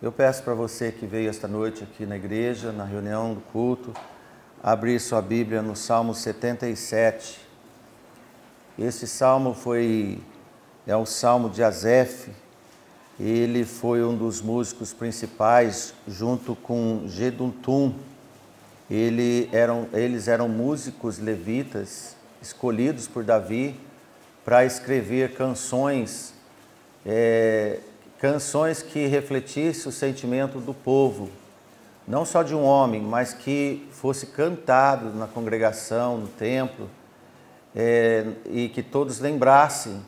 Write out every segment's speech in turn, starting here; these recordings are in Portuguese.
Eu peço para você que veio esta noite aqui na igreja, na reunião do culto, abrir sua Bíblia no Salmo 77. Esse salmo é um salmo de Asaf. Ele foi um dos músicos principais, junto com Jedutum. Eles eram músicos levitas, escolhidos por Davi para escrever canções que refletissem o sentimento do povo, não só de um homem, mas que fosse cantado na congregação, no templo, e que todos lembrassem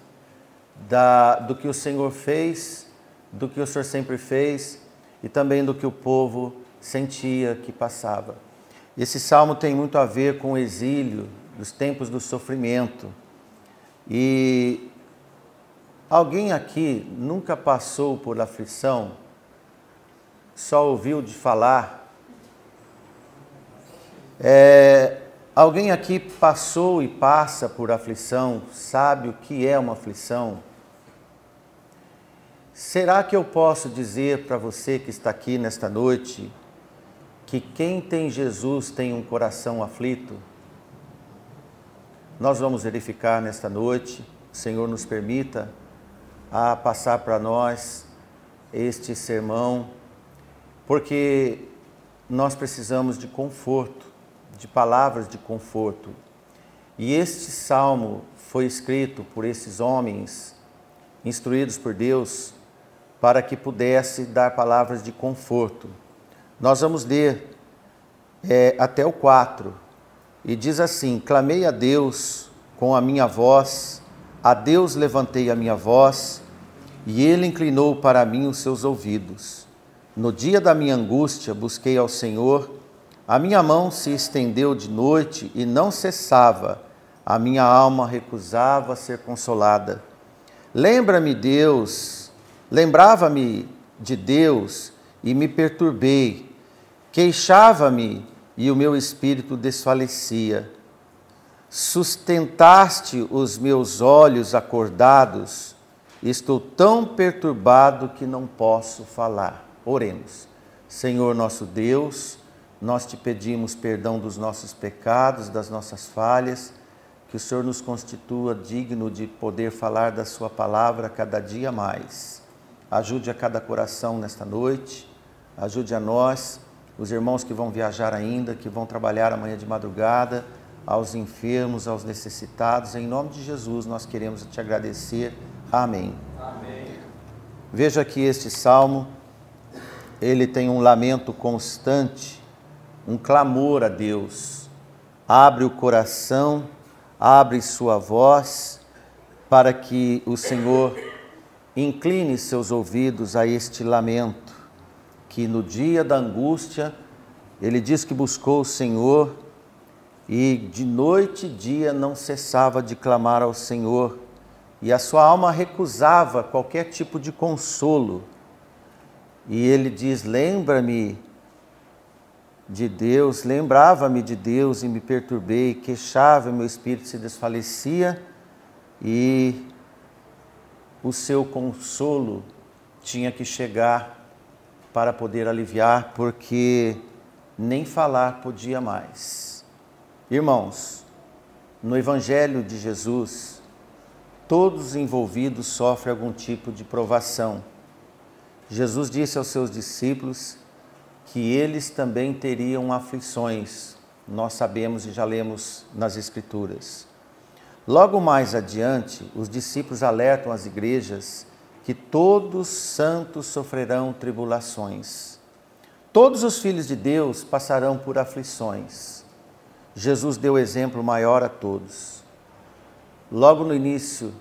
do que o Senhor fez, do que o Senhor sempre fez, e também do que o povo sentia que passava. Esse salmo tem muito a ver com o exílio, dos tempos do sofrimento. E alguém aqui nunca passou por aflição? Só ouviu de falar? Alguém aqui passou e passa por aflição? Sabe o que é uma aflição? Será que eu posso dizer para você que está aqui nesta noite que quem tem Jesus tem um coração aflito? Nós vamos verificar nesta noite, o Senhor nos permita a passar para nós este sermão, porque nós precisamos de conforto, de palavras de conforto. E este salmo foi escrito por esses homens, instruídos por Deus, para que pudesse dar palavras de conforto. Nós vamos ler até o 4, e diz assim: clamei a Deus com a minha voz, a Deus levantei a minha voz, e Ele inclinou para mim os seus ouvidos. No dia da minha angústia busquei ao Senhor, a minha mão se estendeu de noite e não cessava, a minha alma recusava ser consolada. Lembrava-me de Deus e me perturbei, queixava-me e o meu espírito desfalecia. Sustentaste os meus olhos acordados, estou tão perturbado que não posso falar. Oremos. Senhor nosso Deus, nós te pedimos perdão dos nossos pecados, das nossas falhas, que o Senhor nos constitua digno de poder falar da sua palavra cada dia mais. Ajude a cada coração nesta noite, ajude a nós, os irmãos que vão viajar ainda, que vão trabalhar amanhã de madrugada, aos enfermos, aos necessitados. Em nome de Jesus, nós queremos te agradecer. Amém. Amém. Veja aqui este salmo, ele tem um lamento constante, um clamor a Deus. Abre o coração, abre sua voz, para que o Senhor incline seus ouvidos a este lamento, que no dia da angústia, ele diz que buscou o Senhor, e de noite e dia não cessava de clamar ao Senhor, e a sua alma recusava qualquer tipo de consolo. E ele diz: lembrava-me de Deus e me perturbei, queixava, meu espírito se desfalecia, e o seu consolo tinha que chegar para poder aliviar, porque nem falar podia mais. Irmãos, no Evangelho de Jesus, todos os envolvidos sofrem algum tipo de provação. Jesus disse aos seus discípulos que eles também teriam aflições. Nós sabemos e já lemos nas Escrituras. Logo mais adiante, os discípulos alertam as igrejas que todos os santos sofrerão tribulações. Todos os filhos de Deus passarão por aflições. Jesus deu exemplo maior a todos. Logo no início,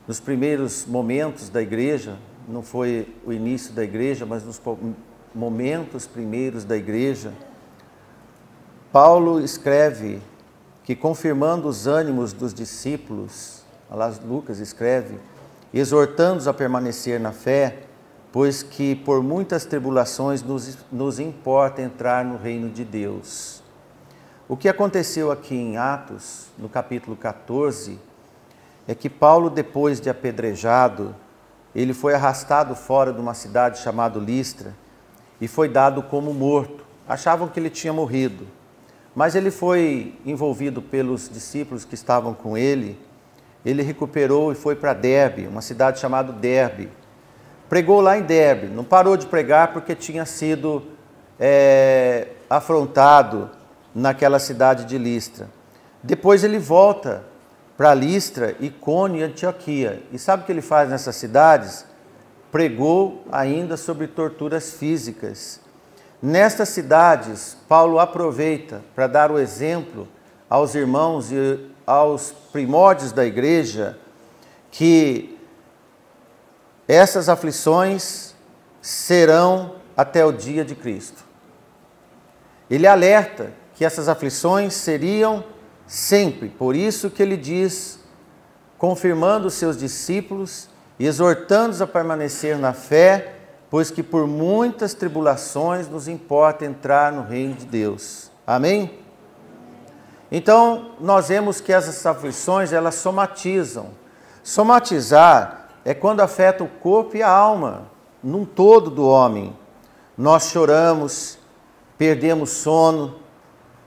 nos primeiros momentos da igreja, não foi o início da igreja, mas nos momentos primeiros da igreja, Paulo escreve que, confirmando os ânimos dos discípulos, Lucas escreve, exortando-os a permanecer na fé, pois que por muitas tribulações nos importa entrar no reino de Deus. O que aconteceu aqui em Atos, no capítulo 14, é que Paulo, depois de apedrejado, ele foi arrastado fora de uma cidade chamada Listra e foi dado como morto. Achavam que ele tinha morrido, mas ele foi envolvido pelos discípulos que estavam com ele. Ele recuperou e foi para Derbe, uma cidade chamada Derbe. Pregou lá em Derbe, não parou de pregar porque tinha sido afrontado naquela cidade de Listra. Depois ele volta para Listra, Icônio e Antioquia. E sabe o que ele faz nessas cidades? Pregou ainda sobre torturas físicas. Nestas cidades, Paulo aproveita para dar o exemplo aos irmãos e aos primórdios da igreja que essas aflições serão até o dia de Cristo. Ele alerta que essas aflições seriam sempre, por isso que ele diz, confirmando os seus discípulos e exortando-os a permanecer na fé, pois que por muitas tribulações nos importa entrar no reino de Deus. Amém? Então, nós vemos que essas aflições, elas somatizam. Somatizar é quando afeta o corpo e a alma, num todo do homem. Nós choramos, perdemos sono,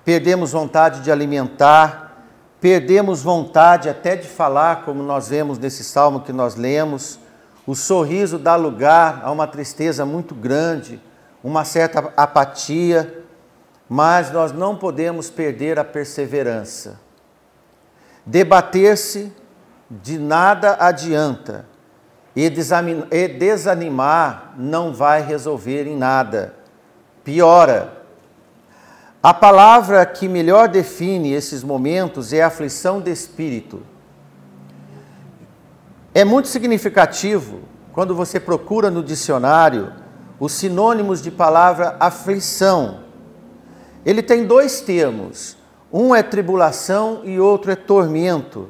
perdemos vontade de alimentar, perdemos vontade até de falar, como nós vemos nesse salmo que nós lemos. O sorriso dá lugar a uma tristeza muito grande, uma certa apatia, mas nós não podemos perder a perseverança. Debater-se de nada adianta, e desanimar não vai resolver em nada, piora. A palavra que melhor define esses momentos é aflição de espírito. É muito significativo quando você procura no dicionário os sinônimos de palavra aflição. Ele tem dois termos, um é tribulação e outro é tormento.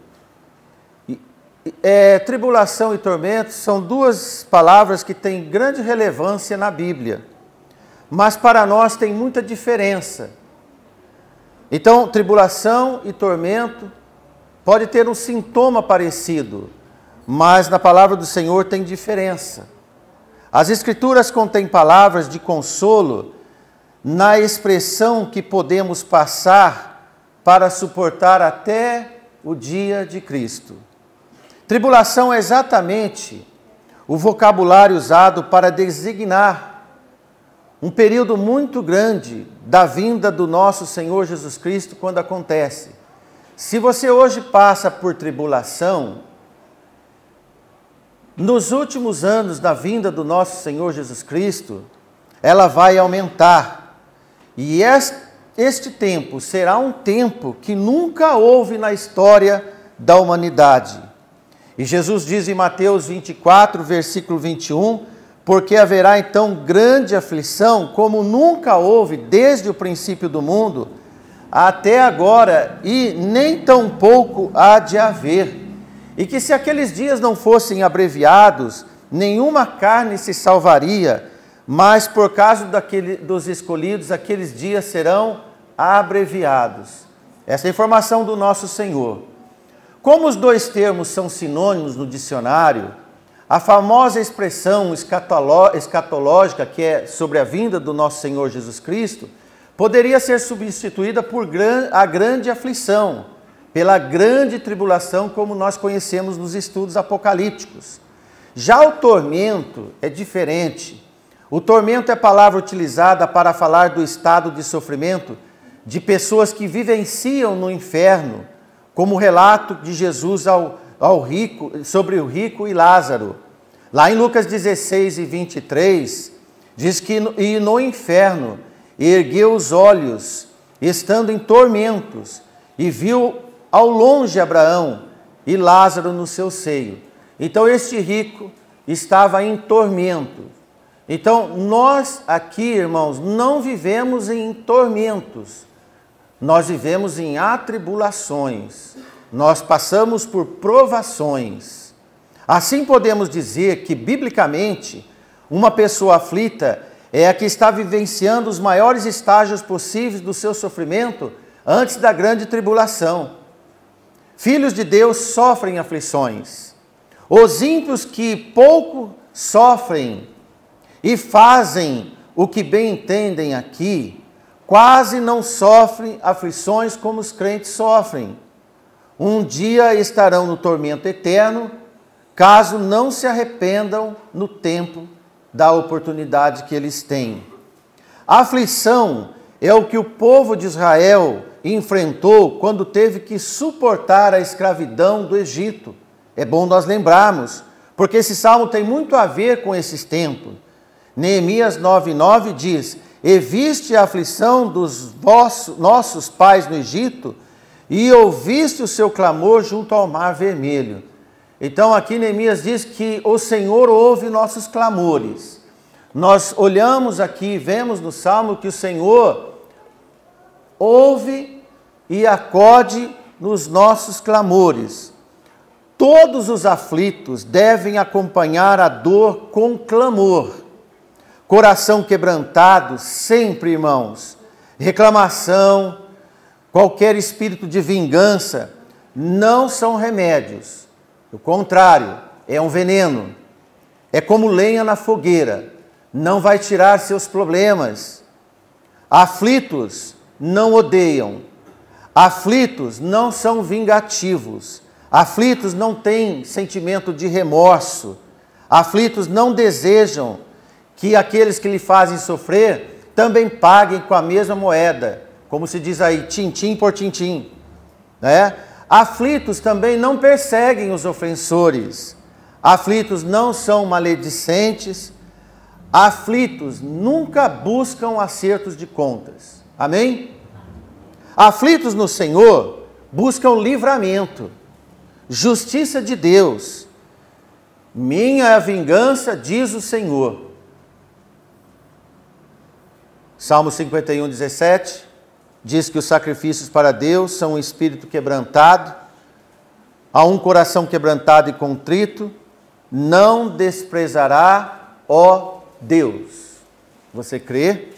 Tribulação e tormento são duas palavras que têm grande relevância na Bíblia, mas para nós tem muita diferença. Então, tribulação e tormento pode ter um sintoma parecido, mas na palavra do Senhor tem diferença. As Escrituras contêm palavras de consolo na expressão que podemos passar para suportar até o dia de Cristo. Tribulação é exatamente o vocabulário usado para designar um período muito grande da vinda do nosso Senhor Jesus Cristo quando acontece. Se você hoje passa por tribulação, nos últimos anos da vinda do nosso Senhor Jesus Cristo, ela vai aumentar. E este tempo será um tempo que nunca houve na história da humanidade. E Jesus diz em Mateus 24, versículo 21, porque haverá então grande aflição, como nunca houve desde o princípio do mundo, até agora, e nem tão pouco há de haver. E que se aqueles dias não fossem abreviados, nenhuma carne se salvaria, mas por causa dos escolhidos, aqueles dias serão abreviados. Essa é a informação do nosso Senhor. Como os dois termos são sinônimos no dicionário, a famosa expressão escatológica, que é sobre a vinda do nosso Senhor Jesus Cristo, poderia ser substituída por a grande aflição, pela grande tribulação, como nós conhecemos nos estudos apocalípticos. Já o tormento é diferente. O tormento é palavra utilizada para falar do estado de sofrimento de pessoas que vivenciam no inferno, como o relato de Jesus sobre o rico e Lázaro. Lá em Lucas 16 e 23, diz que no inferno ergueu os olhos, estando em tormentos, e viu ao longe Abraão e Lázaro no seu seio. Então este rico estava em tormento. Então nós aqui, irmãos, não vivemos em tormentos, nós vivemos em atribulações, nós passamos por provações. Assim podemos dizer que, biblicamente, uma pessoa aflita é a que está vivenciando os maiores estágios possíveis do seu sofrimento antes da grande tribulação. Filhos de Deus sofrem aflições. Os ímpios que pouco sofrem e fazem o que bem entendem aqui, quase não sofrem aflições como os crentes sofrem. Um dia estarão no tormento eterno, caso não se arrependam no tempo da oportunidade que eles têm. A aflição é o que o povo de Israel enfrentou quando teve que suportar a escravidão do Egito. É bom nós lembrarmos, porque esse salmo tem muito a ver com esses tempos. Neemias 9:9 diz: "E viste a aflição dos nossos pais no Egito, e ouviste o seu clamor junto ao mar vermelho." Então aqui Neemias diz que o Senhor ouve nossos clamores. Nós olhamos aqui e vemos no Salmo que o Senhor ouve e acode nos nossos clamores. Todos os aflitos devem acompanhar a dor com clamor. Coração quebrantado, sempre, irmãos, reclamação, qualquer espírito de vingança, não são remédios. O contrário, é um veneno. É como lenha na fogueira, não vai tirar seus problemas. Aflitos não odeiam. Aflitos não são vingativos. Aflitos não têm sentimento de remorso. Aflitos não desejam que aqueles que lhe fazem sofrer também paguem com a mesma moeda, como se diz aí, tintim por tintim, né? Aflitos também não perseguem os ofensores. Aflitos não são maledicentes. Aflitos nunca buscam acertos de contas. Amém? Aflitos no Senhor buscam livramento, justiça de Deus. Minha é a vingança, diz o Senhor. Salmo 51:17 diz que os sacrifícios para Deus são um espírito quebrantado, a um coração quebrantado e contrito, não desprezará, ó Deus. Você crê?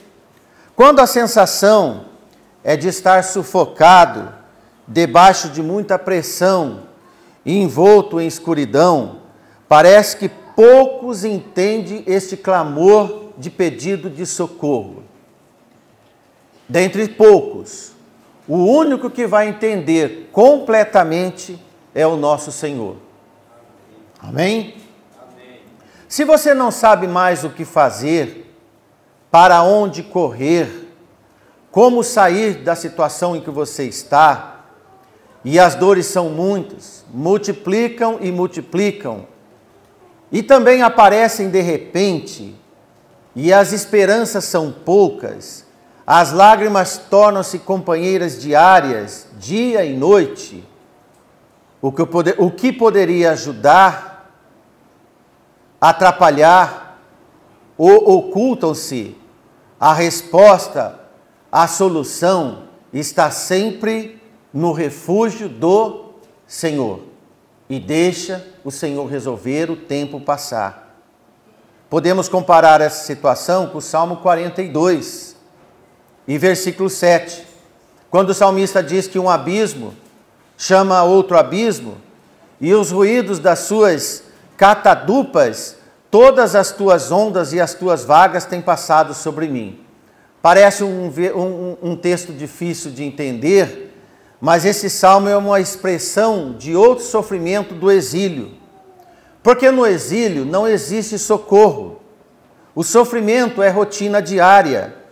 Quando a sensação é de estar sufocado, debaixo de muita pressão, envolto em escuridão, parece que poucos entendem este clamor de pedido de socorro. Dentre poucos, o único que vai entender completamente é o nosso Senhor. Amém? Amém. Se você não sabe mais o que fazer, para onde correr, como sair da situação em que você está, e as dores são muitas, multiplicam e multiplicam, e também aparecem de repente, e as esperanças são poucas, as lágrimas tornam-se companheiras diárias, dia e noite. O que poderia ajudar, atrapalhar, ou ocultam-se, a resposta, a solução está sempre no refúgio do Senhor. E deixa o Senhor resolver o tempo passar. Podemos comparar essa situação com o Salmo 42. E versículo 7, quando o salmista diz que um abismo chama outro abismo, e os ruídos das suas catadupas, todas as tuas ondas e as tuas vagas têm passado sobre mim. Parece um texto difícil de entender, mas esse salmo é uma expressão de outro sofrimento do exílio. Porque no exílio não existe socorro. O sofrimento é rotina diária.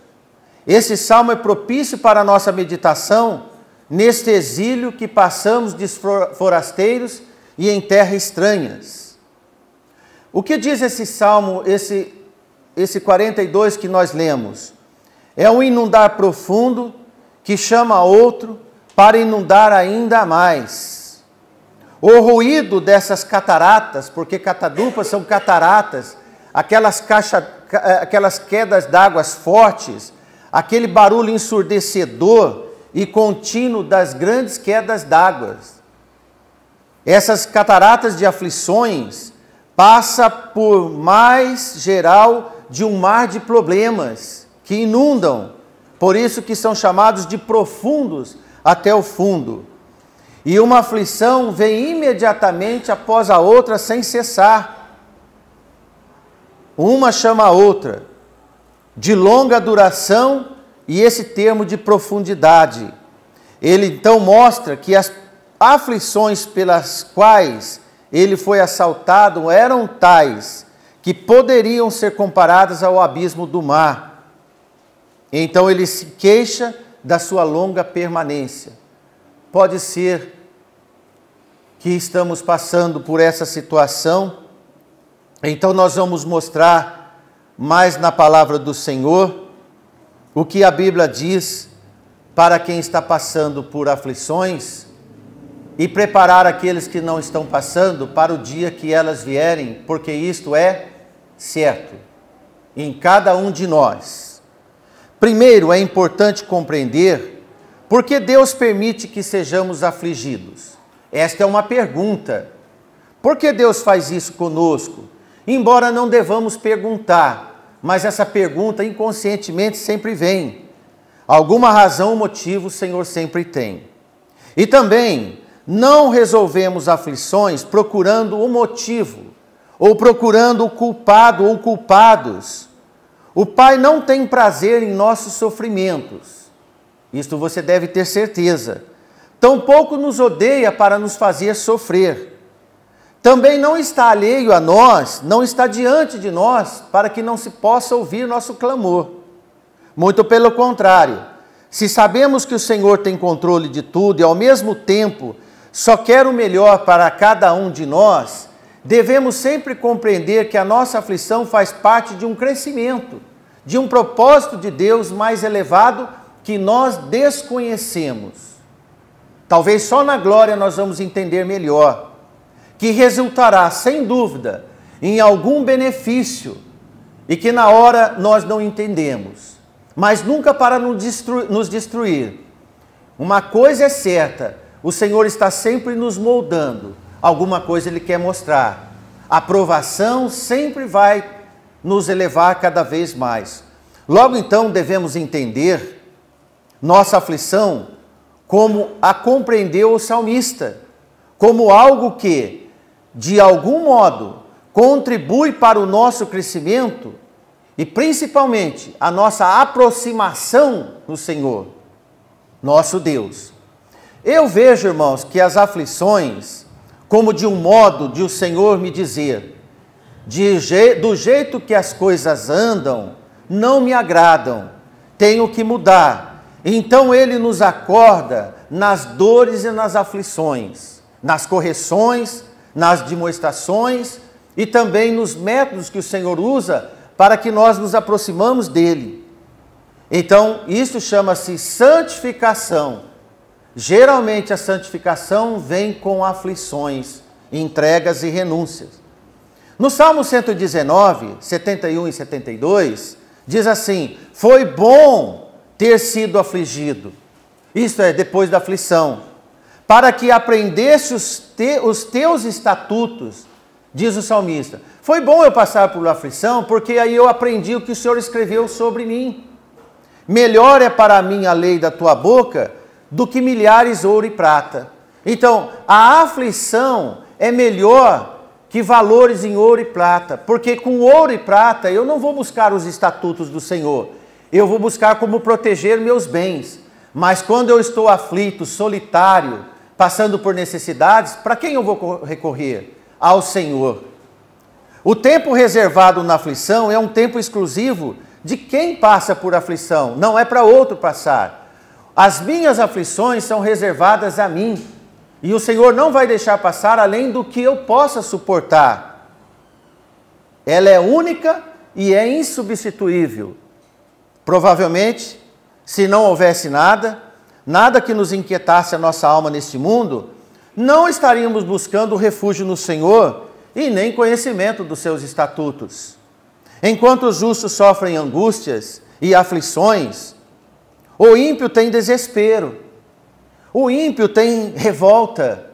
Esse salmo é propício para a nossa meditação neste exílio que passamos de forasteiros e em terras estranhas. O que diz esse salmo, esse 42 que nós lemos? É um inundar profundo que chama outro para inundar ainda mais. O ruído dessas cataratas, porque catadupas são cataratas, aquelas quedas d'águas fortes, aquele barulho ensurdecedor e contínuo das grandes quedas d'água. Essas cataratas de aflições passam por mais geral de um mar de problemas que inundam, por isso que são chamados de profundos até o fundo. E uma aflição vem imediatamente após a outra sem cessar. Uma chama a outra, de longa duração e esse termo de profundidade. Ele então mostra que as aflições pelas quais ele foi assaltado eram tais que poderiam ser comparadas ao abismo do mar. Então ele se queixa da sua longa permanência. Pode ser que estamos passando por essa situação, então nós vamos mostrar mais na palavra do Senhor o que a Bíblia diz para quem está passando por aflições e preparar aqueles que não estão passando para o dia que elas vierem, porque isto é certo em cada um de nós. Primeiro, é importante compreender por que Deus permite que sejamos afligidos. Esta é uma pergunta. Por que Deus faz isso conosco? Embora não devamos perguntar, mas essa pergunta inconscientemente sempre vem. Alguma razão ou motivo o Senhor sempre tem. E também, não resolvemos aflições procurando o motivo, ou procurando o culpado ou culpados. O Pai não tem prazer em nossos sofrimentos. Isto você deve ter certeza. Tampouco nos odeia para nos fazer sofrer. Também não está alheio a nós, não está diante de nós, para que não se possa ouvir nosso clamor. Muito pelo contrário, se sabemos que o Senhor tem controle de tudo e ao mesmo tempo só quer o melhor para cada um de nós, devemos sempre compreender que a nossa aflição faz parte de um crescimento, de um propósito de Deus mais elevado que nós desconhecemos. Talvez só na glória nós vamos entender melhor, que resultará, sem dúvida, em algum benefício, e que na hora nós não entendemos, mas nunca para nos destruir. Uma coisa é certa, o Senhor está sempre nos moldando, alguma coisa Ele quer mostrar. A provação sempre vai nos elevar cada vez mais. Logo então devemos entender nossa aflição como a compreendeu o salmista, como algo que, de algum modo, contribui para o nosso crescimento e principalmente a nossa aproximação no Senhor, nosso Deus. Eu vejo, irmãos, que as aflições, como de um modo de o Senhor me dizer, do jeito que as coisas andam, não me agradam, tenho que mudar. Então Ele nos acorda nas dores e nas aflições, nas correções, nas demonstrações e também nos métodos que o Senhor usa para que nós nos aproximamos dEle. Então, isso chama-se santificação. Geralmente a santificação vem com aflições, entregas e renúncias. No Salmo 119, 71 e 72, diz assim: foi bom ter sido afligido, isto é, depois da aflição, para que aprendesse os teus estatutos, diz o salmista. Foi bom eu passar por aflição, porque aí eu aprendi o que o Senhor escreveu sobre mim. Melhor é para mim a lei da tua boca do que milhares ouro e prata. Então, a aflição é melhor que valores em ouro e prata, porque com ouro e prata eu não vou buscar os estatutos do Senhor, eu vou buscar como proteger meus bens. Mas quando eu estou aflito, solitário, passando por necessidades, para quem eu vou recorrer? Ao Senhor. O tempo reservado na aflição é um tempo exclusivo de quem passa por aflição, não é para outro passar. As minhas aflições são reservadas a mim, e o Senhor não vai deixar passar além do que eu possa suportar. Ela é única e é insubstituível. Provavelmente, se não houvesse nada que nos inquietasse a nossa alma neste mundo, não estaríamos buscando refúgio no Senhor e nem conhecimento dos seus estatutos. Enquanto os justos sofrem angústias e aflições, o ímpio tem desespero, o ímpio tem revolta,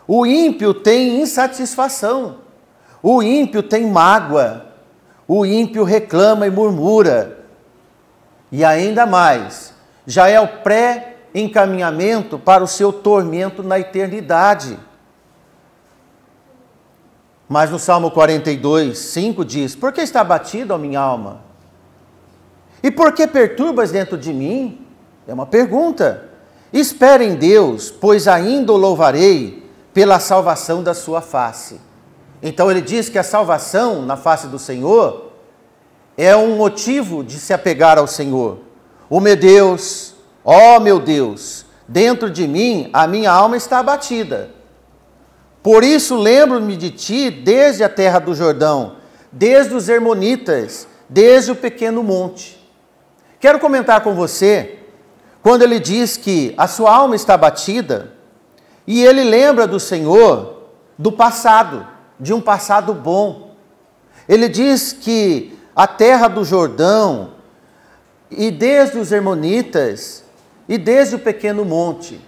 o ímpio tem insatisfação, o ímpio tem mágoa, o ímpio reclama e murmura. E ainda mais, já é o encaminhamento para o seu tormento na eternidade. Mas no Salmo 42, 5 diz: por que está abatido a minha alma? E por que perturbas dentro de mim? É uma pergunta. Espere em Deus, pois ainda o louvarei pela salvação da sua face. Então ele diz que a salvação na face do Senhor é um motivo de se apegar ao Senhor. O meu Deus, ó meu Deus, dentro de mim a minha alma está abatida. Por isso lembro-me de ti desde a terra do Jordão, desde os Hermonitas, desde o pequeno monte. Quero comentar com você, quando ele diz que a sua alma está abatida, e ele lembra do Senhor, do passado, de um passado bom. Ele diz que a terra do Jordão, e desde os Hermonitas, e desde o pequeno monte.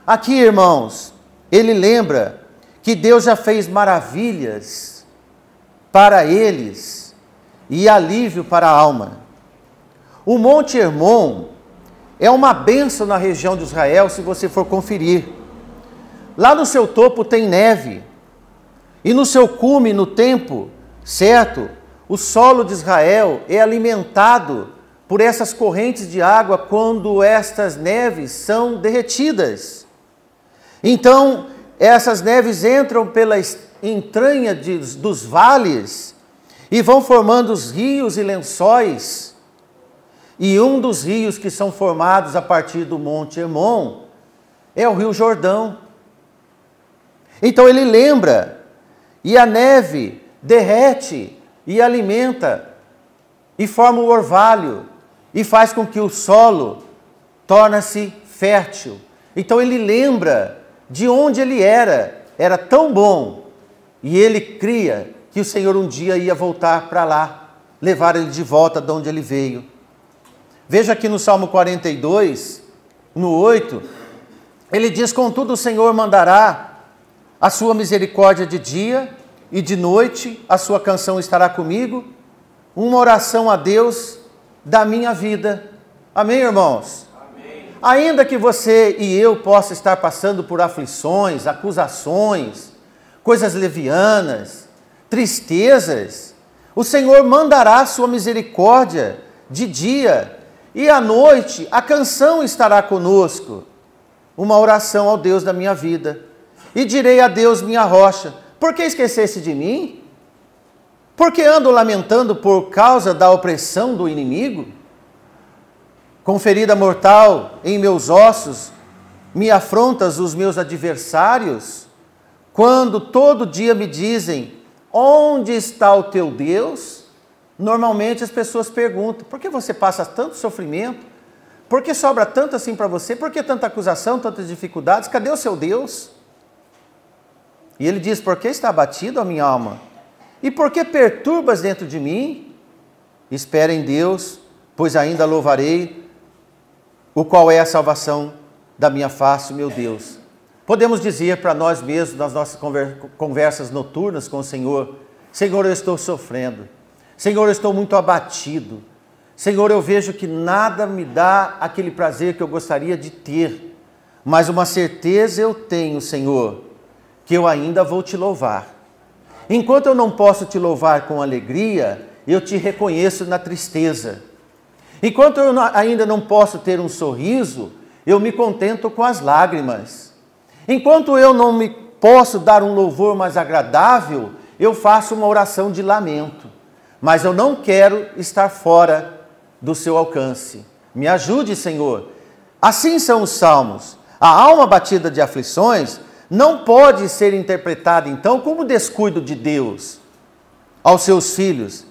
Aqui, irmãos, ele lembra que Deus já fez maravilhas para eles e alívio para a alma. O Monte Hermon é uma bênção na região de Israel, se você for conferir. Lá no seu topo tem neve, e no seu cume, no tempo certo, o solo de Israel é alimentado por essas correntes de água quando estas neves são derretidas. Então, essas neves entram pela entranha dos vales e vão formando os rios e lençóis. E um dos rios que são formados a partir do Monte Hermon é o Rio Jordão. Então ele lembra, e a neve derrete e alimenta, e forma o orvalho, e faz com que o solo torne-se fértil. Então ele lembra de onde ele era tão bom, e ele cria que o Senhor um dia ia voltar para lá, levar ele de volta de onde ele veio. Veja aqui no Salmo 42, no 8, ele diz: contudo o Senhor mandará a sua misericórdia de dia, e de noite a sua canção estará comigo, uma oração a Deus da minha vida. Amém, irmãos? Amém. Ainda que você e eu possa estar passando por aflições, acusações, coisas levianas, tristezas, o Senhor mandará a sua misericórdia de dia, e à noite a canção estará conosco, uma oração ao Deus da minha vida. E direi a Deus, minha rocha: por que esqueceste de mim? Por que ando lamentando por causa da opressão do inimigo? Com ferida mortal em meus ossos, me afrontas os meus adversários? Quando todo dia me dizem: onde está o teu Deus? Normalmente as pessoas perguntam: por que você passa tanto sofrimento? Por que sobra tanto assim para você? Por que tanta acusação, tantas dificuldades? Cadê o seu Deus? E ele diz: por que está abatido a minha alma? E por que perturbas dentro de mim? Espera em Deus, pois ainda louvarei, o qual é a salvação da minha face, meu Deus. Podemos dizer para nós mesmos, nas nossas conversas noturnas com o Senhor: Senhor, eu estou sofrendo. Senhor, eu estou muito abatido. Senhor, eu vejo que nada me dá aquele prazer que eu gostaria de ter. Mas uma certeza eu tenho, Senhor, que eu ainda vou te louvar. Enquanto eu não posso te louvar com alegria, eu te reconheço na tristeza. Enquanto eu ainda não posso ter um sorriso, eu me contento com as lágrimas. Enquanto eu não me posso dar um louvor mais agradável, eu faço uma oração de lamento. Mas eu não quero estar fora do seu alcance. Me ajude, Senhor. Assim são os salmos. A alma batida de aflições não pode ser interpretada, então, como descuido de Deus aos seus filhos.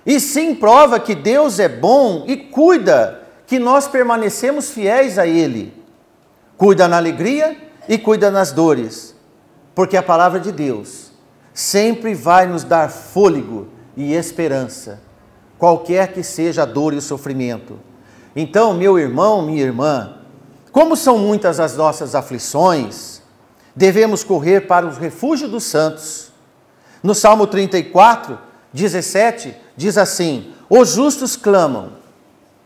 E sim prova que Deus é bom e cuida que nós permanecemos fiéis a Ele. Cuida na alegria e cuida nas dores. Porque a palavra de Deus sempre vai nos dar fôlego e esperança, qualquer que seja a dor e o sofrimento. Então, meu irmão, minha irmã, como são muitas as nossas aflições, devemos correr para o refúgio dos santos. No Salmo 34, 17, diz assim: os justos clamam,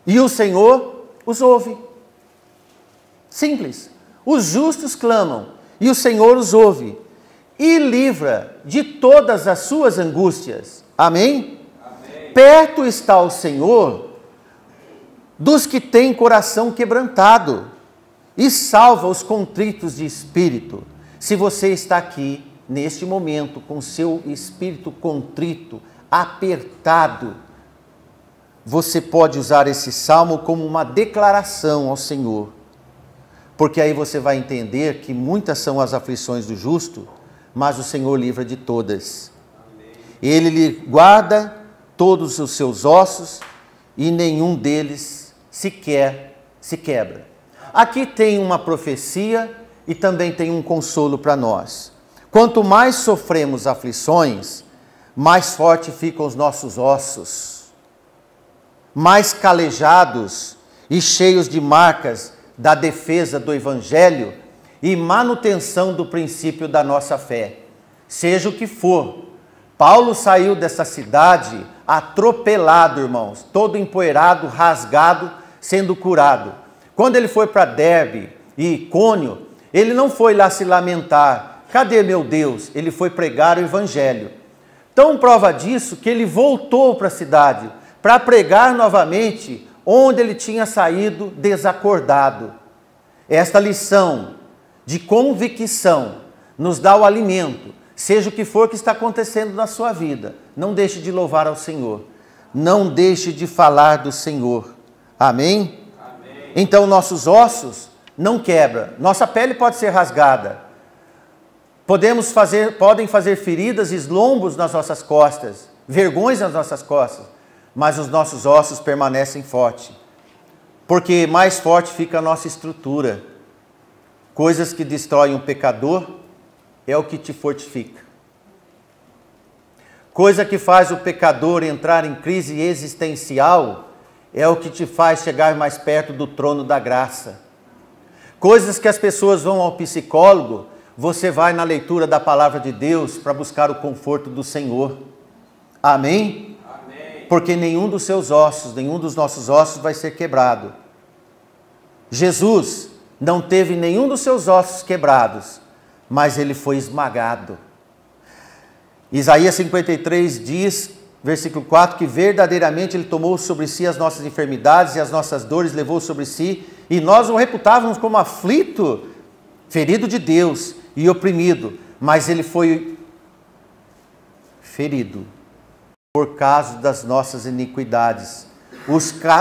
e o Senhor os ouve. Simples. Os justos clamam e o Senhor os ouve e livra de todas as suas angústias. Amém? Amém. Perto está o Senhor dos que têm coração quebrantado e salva os contritos de espírito. Se você está aqui neste momento com seu espírito contrito, apertado, você pode usar esse salmo como uma declaração ao Senhor. Porque aí você vai entender que muitas são as aflições do justo, mas o Senhor livra de todas. Amém. Ele lhe guarda todos os seus ossos e nenhum deles sequer se quebra. Aqui tem uma profecia e também tem um consolo para nós. Quanto mais sofremos aflições, mais forte ficam os nossos ossos, mais calejados e cheios de marcas da defesa do Evangelho e manutenção do princípio da nossa fé. Seja o que for, Paulo saiu dessa cidade atropelado, irmãos, todo empoeirado, rasgado, sendo curado. Quando ele foi para Derbe e Icônio, ele não foi lá se lamentar, cadê meu Deus? Ele foi pregar o Evangelho. Então, prova disso que ele voltou para a cidade, para pregar novamente onde ele tinha saído desacordado. Esta lição de convicção nos dá o alimento, seja o que for que está acontecendo na sua vida. Não deixe de louvar ao Senhor. Não deixe de falar do Senhor. Amém? Amém. Então, nossos ossos não quebram. Nossa pele pode ser rasgada. Podem fazer feridas e lombos nas nossas costas, vergões nas nossas costas, mas os nossos ossos permanecem fortes, porque mais forte fica a nossa estrutura. Coisas que destroem um pecador é o que te fortifica. Coisa que faz o pecador entrar em crise existencial é o que te faz chegar mais perto do trono da graça. Coisas que as pessoas vão ao psicólogo, você vai na leitura da palavra de Deus para buscar o conforto do Senhor. Amém? Porque nenhum dos seus ossos, nenhum dos nossos ossos vai ser quebrado. Jesus não teve nenhum dos seus ossos quebrados, mas ele foi esmagado. Isaías 53 diz, versículo 4, que verdadeiramente ele tomou sobre si as nossas enfermidades e as nossas dores levou sobre si, e nós o reputávamos como aflito, ferido de Deus e oprimido, mas ele foi ferido por causa das nossas iniquidades.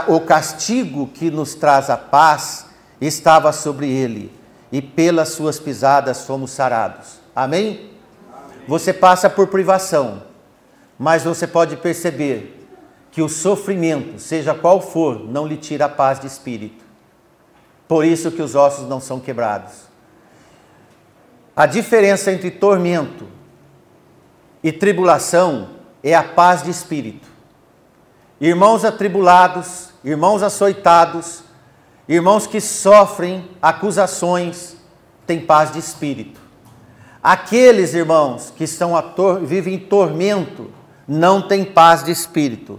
O castigo que nos traz a paz estava sobre ele, e pelas suas pisadas fomos sarados. Amém? Amém. Você passa por privação, mas você pode perceber que o sofrimento, seja qual for, não lhe tira a paz de espírito. Por isso que os ossos não são quebrados. A diferença entre tormento e tribulação é a paz de espírito. Irmãos atribulados, irmãos açoitados, irmãos que sofrem acusações, têm paz de espírito. Aqueles irmãos que vivem em tormento, não têm paz de espírito.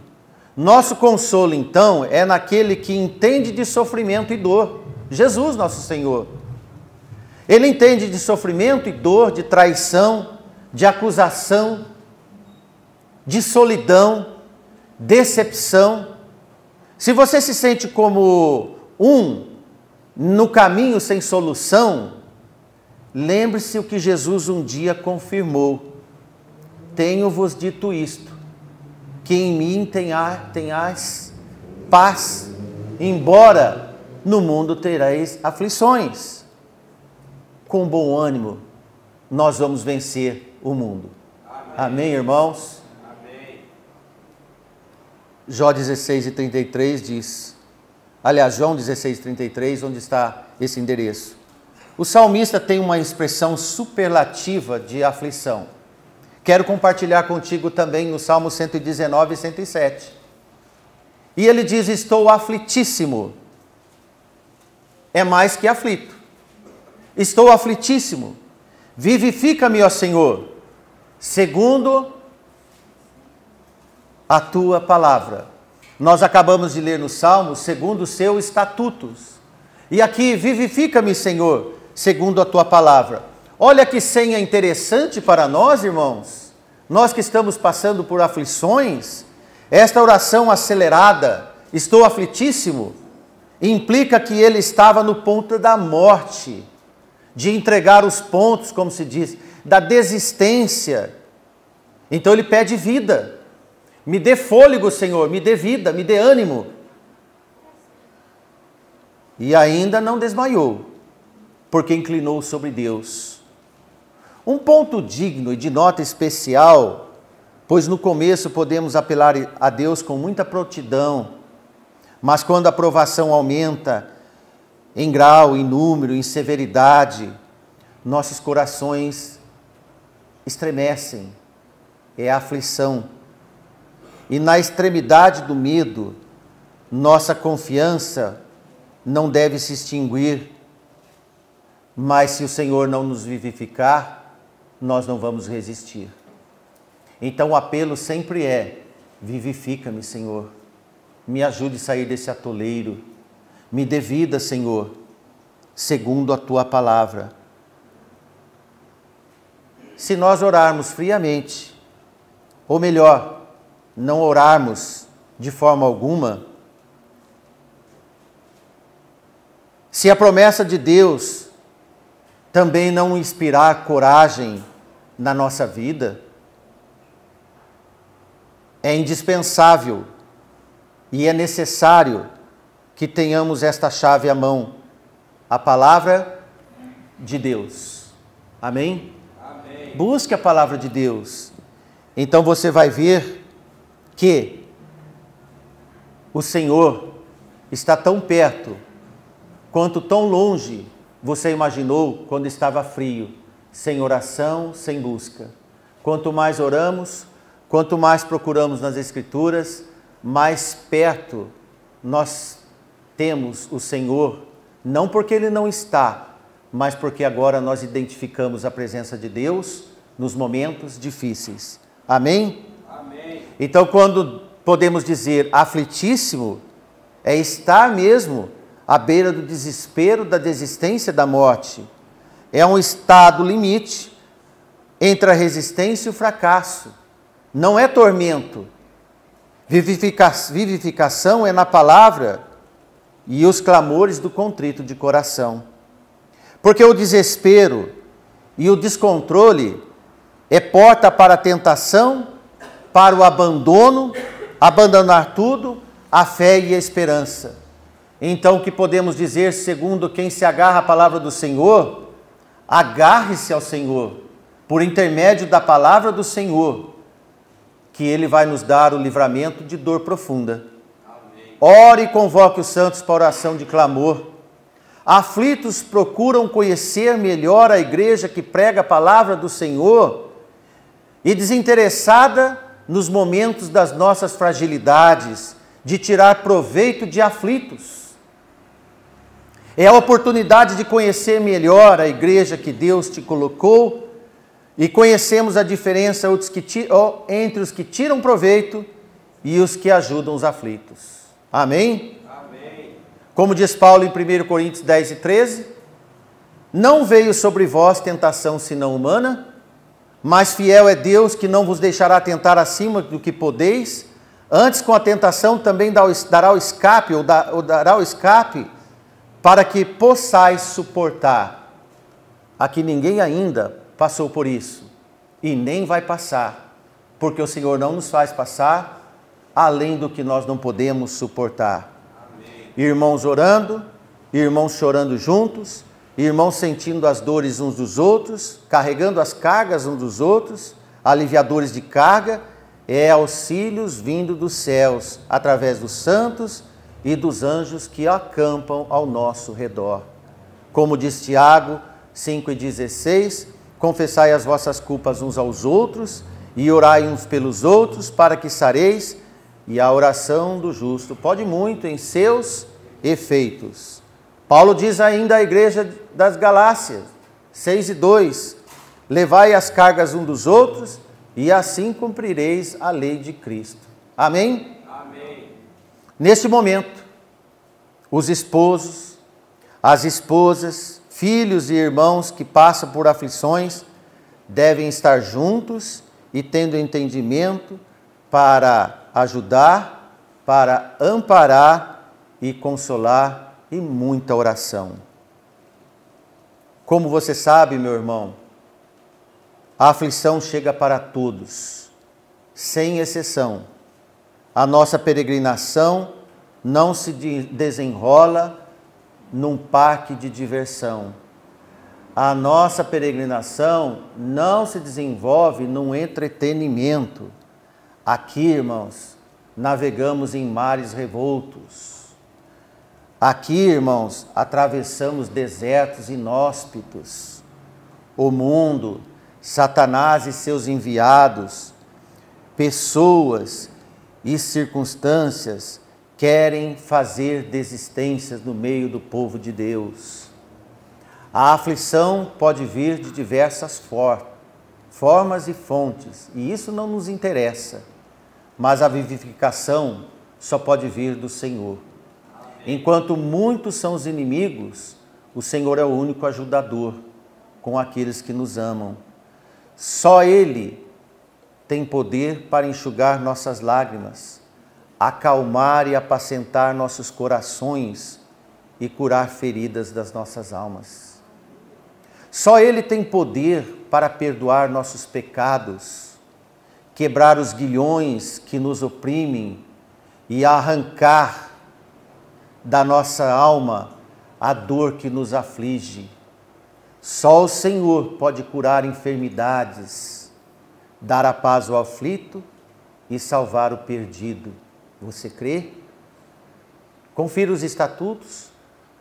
Nosso consolo, então, é naquele que entende de sofrimento e dor. Jesus, nosso Senhor. Ele entende de sofrimento e dor, de traição, de acusação, de solidão, decepção. Se você se sente como no caminho sem solução, lembre-se o que Jesus um dia confirmou: tenho-vos dito isto, que em mim tenhais paz, embora no mundo tereis aflições. Com bom ânimo, nós vamos vencer o mundo. Amém, amém, irmãos? Amém. Jó 16:33 diz, aliás, João 16:33, onde está esse endereço. O salmista tem uma expressão superlativa de aflição. Quero compartilhar contigo também no Salmo 119 e 107. E ele diz, estou aflitíssimo. É mais que aflito. Estou aflitíssimo. Vivifica-me, ó Senhor, segundo a tua palavra. Nós acabamos de ler no Salmo, segundo os seus estatutos. E aqui, vivifica-me, Senhor, segundo a tua palavra. Olha que senha interessante para nós, irmãos. Nós que estamos passando por aflições, esta oração acelerada, estou aflitíssimo, implica que ele estava no ponto da morte, de entregar os pontos, como se diz, da desistência. Então ele pede vida. Me dê fôlego, Senhor, me dê vida, me dê ânimo. E ainda não desmaiou, porque inclinou sobre Deus. Um ponto digno e de nota especial, pois no começo podemos apelar a Deus com muita prontidão, mas quando a provação aumenta em grau, em número, em severidade, nossos corações estremecem, é a aflição. E na extremidade do medo, nossa confiança não deve se extinguir, mas se o Senhor não nos vivificar, nós não vamos resistir. Então o apelo sempre é: vivifica-me, Senhor, me ajude a sair desse atoleiro, me dê vida, Senhor, segundo a tua palavra. Se nós orarmos friamente, ou melhor, não orarmos de forma alguma, se a promessa de Deus também não inspirar coragem na nossa vida, é indispensável e é necessário que tenhamos esta chave à mão, a palavra de Deus. Amém? Amém. Busque a palavra de Deus. Então você vai ver que o Senhor está tão perto quanto tão longe você imaginou quando estava frio, sem oração, sem busca. Quanto mais oramos, quanto mais procuramos nas Escrituras, mais perto nós temos o Senhor, não porque Ele não está, mas porque agora nós identificamos a presença de Deus nos momentos difíceis. Amém? Amém. Então, quando podemos dizer aflitíssimo, é estar mesmo à beira do desespero, da desistência, da morte. É um estado limite entre a resistência e o fracasso. Não é tormento. Vivificação é na palavra e os clamores do contrito de coração. Porque o desespero e o descontrole é porta para a tentação, para o abandono, abandonar tudo, a fé e a esperança. Então, o que podemos dizer, segundo quem se agarra à palavra do Senhor? Agarre-se ao Senhor, por intermédio da palavra do Senhor, que Ele vai nos dar o livramento de dor profunda. Amém. Ore e convoque os santos para oração de clamor. Aflitos procuram conhecer melhor a igreja que prega a palavra do Senhor e desinteressada nos momentos das nossas fragilidades, de tirar proveito de aflitos. É a oportunidade de conhecer melhor a igreja que Deus te colocou e conhecemos a diferença entre os que tiram proveito e os que ajudam os aflitos. Amém? Amém. Como diz Paulo em 1 Coríntios 10 e 13, não veio sobre vós tentação senão humana, mas fiel é Deus que não vos deixará tentar acima do que podeis, antes com a tentação também dará o escape, ou dará o escape, para que possais suportar. Aqui ninguém ainda passou por isso, e nem vai passar, porque o Senhor não nos faz passar além do que nós não podemos suportar. Amém. Irmãos orando, irmãos chorando juntos, irmãos sentindo as dores uns dos outros, carregando as cargas uns dos outros, aliviadores de carga, é auxílios vindo dos céus, através dos santos e dos anjos que acampam ao nosso redor. Como diz Tiago 5,16, confessai as vossas culpas uns aos outros e orai uns pelos outros para que sareis, e a oração do justo pode muito em seus efeitos. Paulo diz ainda à igreja das Galácias, 6:2, levai as cargas uns dos outros e assim cumprireis a lei de Cristo. Amém? Amém. Neste momento, os esposos, As esposas, filhos e irmãos que passam por aflições devem estar juntos e tendo entendimento para ajudar, para amparar e consolar, e muita oração. Como você sabe, meu irmão, a aflição chega para todos, sem exceção. A nossa peregrinação não se desenrola num parque de diversão. A nossa peregrinação não se desenvolve num entretenimento. Aqui, irmãos, navegamos em mares revoltos. Aqui, irmãos, atravessamos desertos inóspitos. O mundo, Satanás e seus enviados, pessoas e circunstâncias querem fazer desistências no meio do povo de Deus. A aflição pode vir de diversas formas e fontes, e isso não nos interessa, mas a vivificação só pode vir do Senhor. Enquanto muitos são os inimigos, o Senhor é o único ajudador com aqueles que nos amam. Só Ele tem poder para enxugar nossas lágrimas, acalmar e apacentar nossos corações e curar feridas das nossas almas. Só Ele tem poder para perdoar nossos pecados, quebrar os grilhões que nos oprimem e arrancar da nossa alma a dor que nos aflige. Só o Senhor pode curar enfermidades, dar a paz ao aflito e salvar o perdido. Você crê? Confira os estatutos,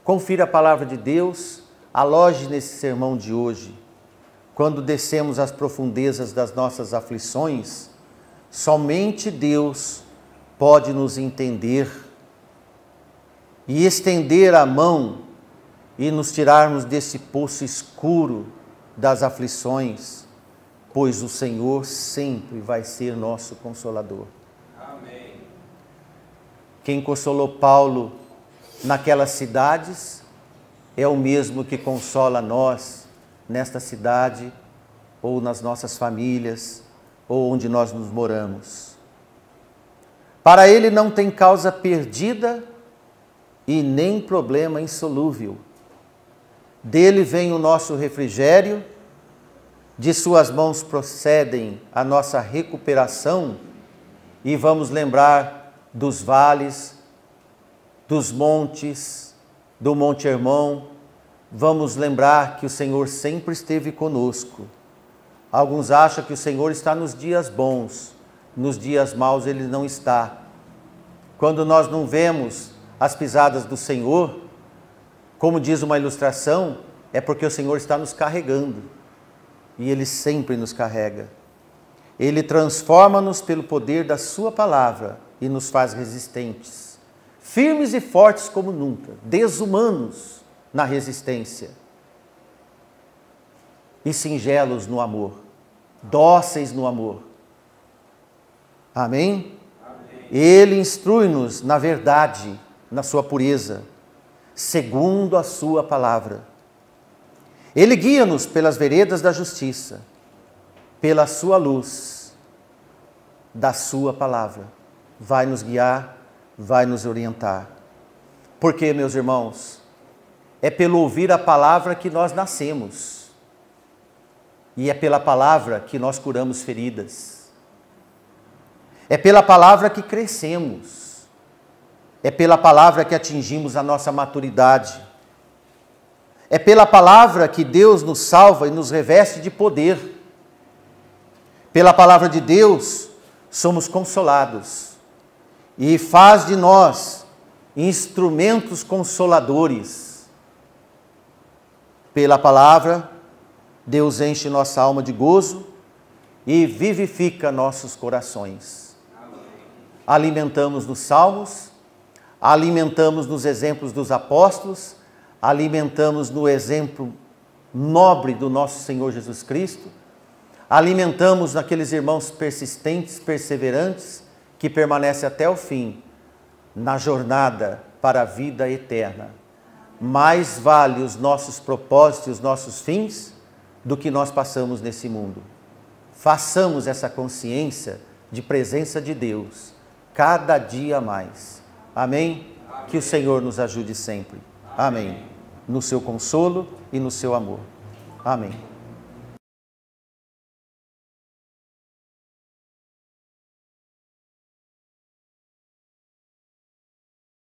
confira a palavra de Deus, aloje nesse sermão de hoje. Quando descemos às profundezas das nossas aflições, somente Deus pode nos entender e estender a mão e nos tirarmos desse poço escuro das aflições, pois o Senhor sempre vai ser nosso consolador. Amém. Quem consolou Paulo naquelas cidades é o mesmo que consola nós nesta cidade, ou nas nossas famílias, ou onde nós nos moramos. Para ele não tem causa perdida e nem problema insolúvel. Dele vem o nosso refrigério, de suas mãos procedem a nossa recuperação, e vamos lembrar dos vales, dos montes, do Monte Hermon. Vamos lembrar que o Senhor sempre esteve conosco. Alguns acham que o Senhor está nos dias bons, nos dias maus Ele não está. Quando nós não vemos as pisadas do Senhor, como diz uma ilustração, é porque o Senhor está nos carregando. E Ele sempre nos carrega. Ele transforma-nos pelo poder da sua palavra e nos faz resistentes, firmes e fortes como nunca, desumanos na resistência e singelos no amor, dóceis no amor. Amém? Amém. Ele instrui-nos na verdade, na sua pureza, segundo a sua palavra. Ele guia-nos pelas veredas da justiça, pela sua luz, da sua palavra. Vai nos guiar, vai nos orientar. Porque, meus irmãos, é pelo ouvir a palavra que nós nascemos. E é pela palavra que nós curamos feridas. É pela palavra que crescemos. É pela palavra que atingimos a nossa maturidade. É pela palavra que Deus nos salva e nos reveste de poder. Pela palavra de Deus, somos consolados. E faz de nós instrumentos consoladores. Pela palavra, Deus enche nossa alma de gozo e vivifica nossos corações. Alimentamos nos salmos, alimentamos nos exemplos dos apóstolos, alimentamos no exemplo nobre do nosso Senhor Jesus Cristo, alimentamos naqueles irmãos persistentes, perseverantes, que permanecem até o fim, na jornada para a vida eterna. mais vale os nossos propósitos e os nossos fins do que nós passamos nesse mundo. Façamos essa consciência de presença de Deus cada dia mais. Amém? Que o Senhor nos ajude sempre. Amém. No seu consolo e no seu amor. Amém.